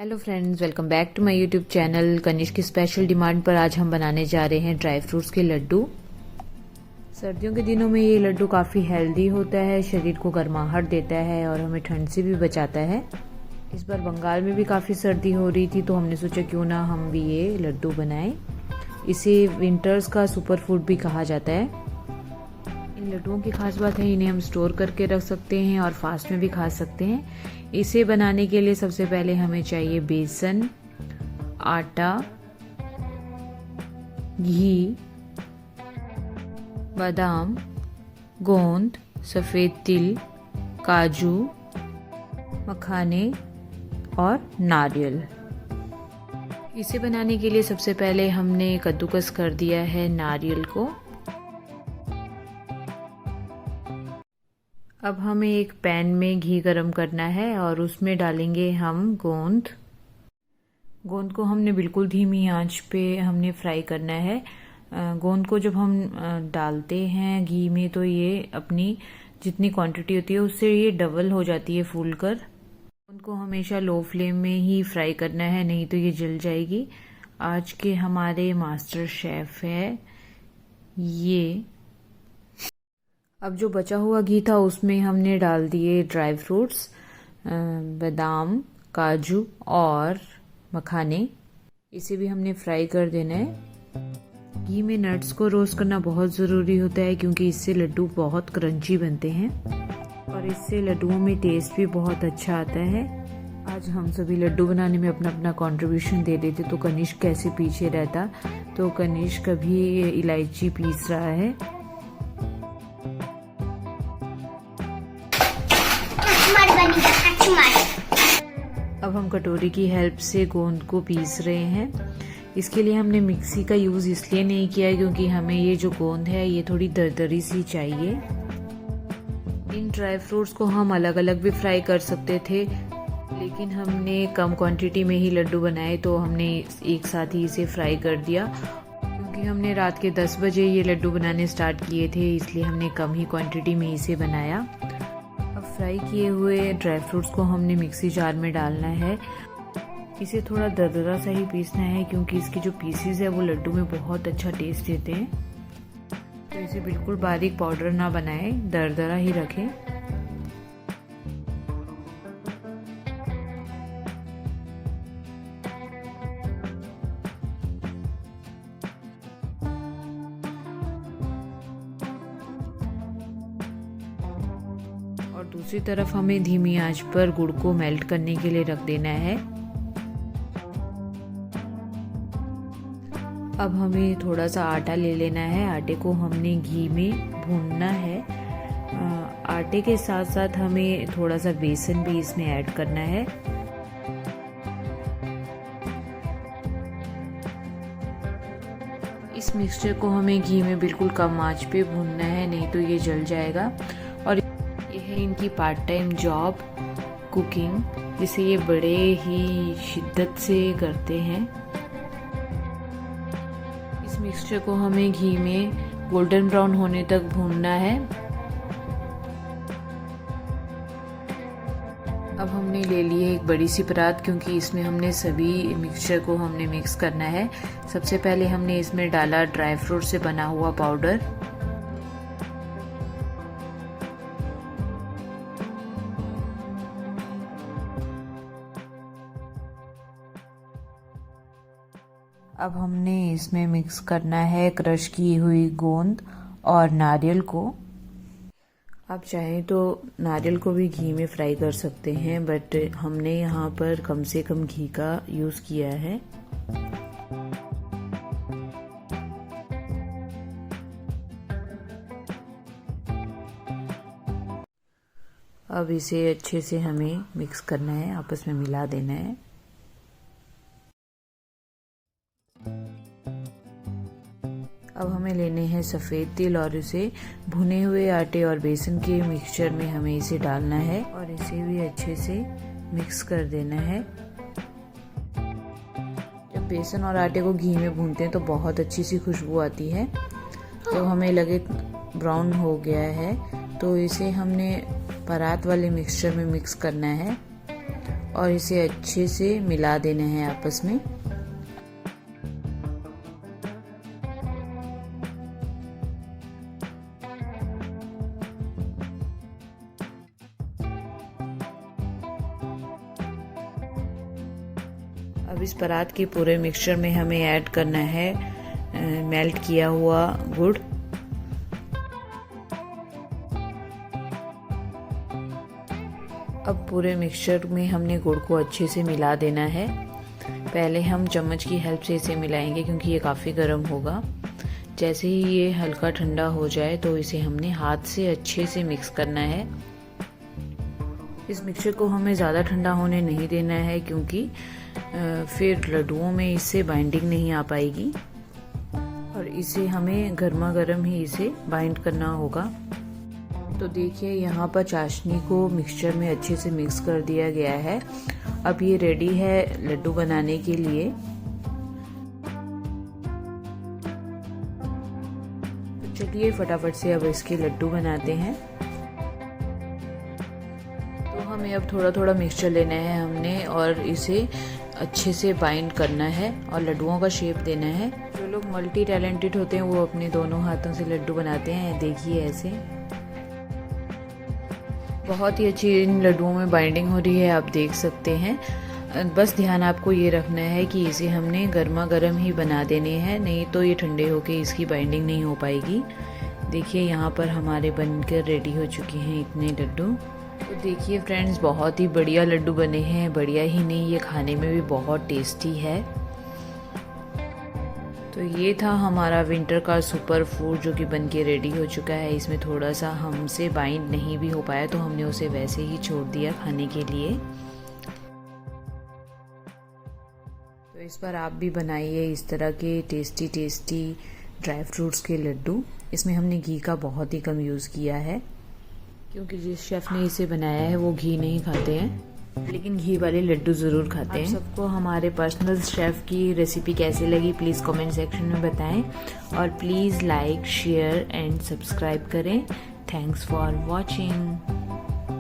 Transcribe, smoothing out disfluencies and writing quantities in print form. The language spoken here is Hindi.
Hello friends, welcome back to my YouTube channel. Kanishk की स्पेशल डिमांड पर आज हम बनाने जा रहे हैं ड्राई फ्रूट्स के लड्डू। सर्दियों के दिनों में ये लड्डू काफ़ी हेल्दी होता है, शरीर को गर्माहट देता है और हमें ठंड से भी बचाता है। इस बार बंगाल में भी काफ़ी सर्दी हो रही थी, तो हमने सोचा क्यों ना हम भी ये लड्डू बनाएं। इसे विंटर्स का सुपर फूड भी कहा जाता है। इन लड्डुओं की खास बात है, इन्हें हम स्टोर करके रख सकते हैं और फास्ट में भी खा सकते हैं। इसे बनाने के लिए सबसे पहले हमें चाहिए बेसन, आटा, घी, बादाम, गोंद, सफ़ेद तिल, काजू, मखाने और नारियल। इसे बनाने के लिए सबसे पहले हमने कद्दूकस कर दिया है नारियल को। अब हमें एक पैन में घी गरम करना है और उसमें डालेंगे हम गोंद। गोंद को हमने बिल्कुल धीमी आंच पे हमने फ्राई करना है। गोंद को जब हम डालते हैं घी में तो ये अपनी जितनी क्वांटिटी होती है उससे ये डबल हो जाती है फूलकर। गोंद को हमेशा लो फ्लेम में ही फ्राई करना है, नहीं तो ये जल जाएगी। आज के हमारे मास्टर शेफ है ये। अब जो बचा हुआ घी था उसमें हमने डाल दिए ड्राई फ्रूट्स, बादाम, काजू और मखाने। इसे भी हमने फ्राई कर देना है। घी में नट्स को रोस्ट करना बहुत ज़रूरी होता है, क्योंकि इससे लड्डू बहुत क्रंची बनते हैं और इससे लड्डुओं में टेस्ट भी बहुत अच्छा आता है। आज हम सभी लड्डू बनाने में अपना अपना कंट्रीब्यूशन दे देते तो कनिष्क कैसे पीछे रहता। तो कनिष्क अभी इलायची पीस रहा है। अब हम कटोरी की हेल्प से गोंद को पीस रहे हैं। इसके लिए हमने मिक्सी का यूज़ इसलिए नहीं किया है क्योंकि हमें ये जो गोंद है ये थोड़ी दरदरी सी चाहिए। इन ड्राई फ्रूट्स को हम अलग अलग भी फ्राई कर सकते थे, लेकिन हमने कम क्वांटिटी में ही लड्डू बनाए तो हमने एक साथ ही इसे फ्राई कर दिया। क्योंकि हमने रात के 10 बजे ये लड्डू बनाने स्टार्ट किए थे, इसलिए हमने कम ही क्वांटिटी में इसे बनाया। फ्राई किए हुए ड्राई फ्रूट्स को हमने मिक्सी जार में डालना है। इसे थोड़ा दरदरा सा ही पीसना है, क्योंकि इसके जो पीसेस है वो लड्डू में बहुत अच्छा टेस्ट देते हैं। तो इसे बिल्कुल बारीक पाउडर ना बनाएं, दरदरा ही रखें। और दूसरी तरफ हमें धीमी आंच पर गुड़ को मेल्ट करने के लिए रख देना है। अब हमें थोड़ा सा आटा ले लेना है। आटे को हमने घी में भूनना है। आटे के साथ साथ हमें थोड़ा सा बेसन भी इसमें ऐड करना है। इस मिक्सचर को हमें घी में बिल्कुल कम आंच पे भूनना है, नहीं तो ये जल जाएगा। और ये है इनकी पार्ट टाइम जॉब, कुकिंग, जिसे ये बड़े ही शिद्दत से करते हैं। इस मिक्सचर को हमें घी में गोल्डन ब्राउन होने तक भूनना है। अब हमने ले ली है एक बड़ी सी परात, क्योंकि इसमें हमने सभी मिक्सचर को हमने मिक्स करना है। सबसे पहले हमने इसमें डाला ड्राई फ्रूट से बना हुआ पाउडर। अब हमने इसमें मिक्स करना है क्रश की हुई गोंद और नारियल को। आप चाहें तो नारियल को भी घी में फ्राई कर सकते हैं, बट हमने यहाँ पर कम से कम घी का यूज़ किया है। अब इसे अच्छे से हमें मिक्स करना है, आपस में मिला देना है। अब हमें लेने हैं सफ़ेद तिल और इसे भुने हुए आटे और बेसन के मिक्सचर में हमें इसे डालना है और इसे भी अच्छे से मिक्स कर देना है। जब बेसन और आटे को घी में भूनते हैं तो बहुत अच्छी सी खुशबू आती है। तो हमें लगे ब्राउन हो गया है तो इसे हमने परात वाले मिक्सचर में मिक्स करना है और इसे अच्छे से मिला देना है आपस में। अब इस परात के पूरे मिक्सचर में हमें ऐड करना है मेल्ट किया हुआ गुड़। अब पूरे मिक्सचर में हमने गुड़ को अच्छे से मिला देना है। पहले हम चम्मच की हेल्प से इसे मिलाएंगे क्योंकि ये काफ़ी गर्म होगा। जैसे ही ये हल्का ठंडा हो जाए तो इसे हमने हाथ से अच्छे से मिक्स करना है। इस मिक्सचर को हमें ज़्यादा ठंडा होने नहीं देना है क्योंकि फिर लड्डुओं में इससे बाइंडिंग नहीं आ पाएगी और इसे हमें गर्मा गर्म ही इसे बाइंड करना होगा। तो देखिए यहाँ पर चाशनी को मिक्सचर में अच्छे से मिक्स कर दिया गया है। अब ये रेडी है लड्डू बनाने के लिए। तो चलिए फटाफट से अब इसके लड्डू बनाते हैं। तो हमें अब थोड़ा थोड़ा मिक्सचर लेना है हमने और इसे अच्छे से बाइंड करना है और लड्डुओं का शेप देना है। जो लोग मल्टी टैलेंटेड होते हैं वो अपने दोनों हाथों से लड्डू बनाते हैं। देखिए ऐसे बहुत ही अच्छी इन लड्डुओं में बाइंडिंग हो रही है, आप देख सकते हैं। बस ध्यान आपको ये रखना है कि इसे हमने गर्मा गर्म ही बना देने हैं, नहीं तो ये ठंडे होके इसकी बाइंडिंग नहीं हो पाएगी। देखिए यहाँ पर हमारे बनकर रेडी हो चुके हैं इतने लड्डू। तो देखिए फ्रेंड्स, बहुत ही बढ़िया लड्डू बने हैं। बढ़िया ही नहीं, ये खाने में भी बहुत टेस्टी है। तो ये था हमारा विंटर का सुपर फूड जो कि बन के रेडी हो चुका है। इसमें थोड़ा सा हमसे बाइंड नहीं भी हो पाया तो हमने उसे वैसे ही छोड़ दिया खाने के लिए। तो इस पर आप भी बनाइए इस तरह के टेस्टी टेस्टी ड्राई फ्रूट्स के लड्डू। इसमें हमने घी का बहुत ही कम यूज़ किया है क्योंकि जिस शेफ़ ने इसे बनाया है वो घी नहीं खाते हैं, लेकिन घी वाले लड्डू ज़रूर खाते हैं। आप सबको हमारे पर्सनल शेफ़ की रेसिपी कैसी लगी प्लीज़ कमेंट सेक्शन में बताएं और please like share and subscribe करें। Thanks for watching.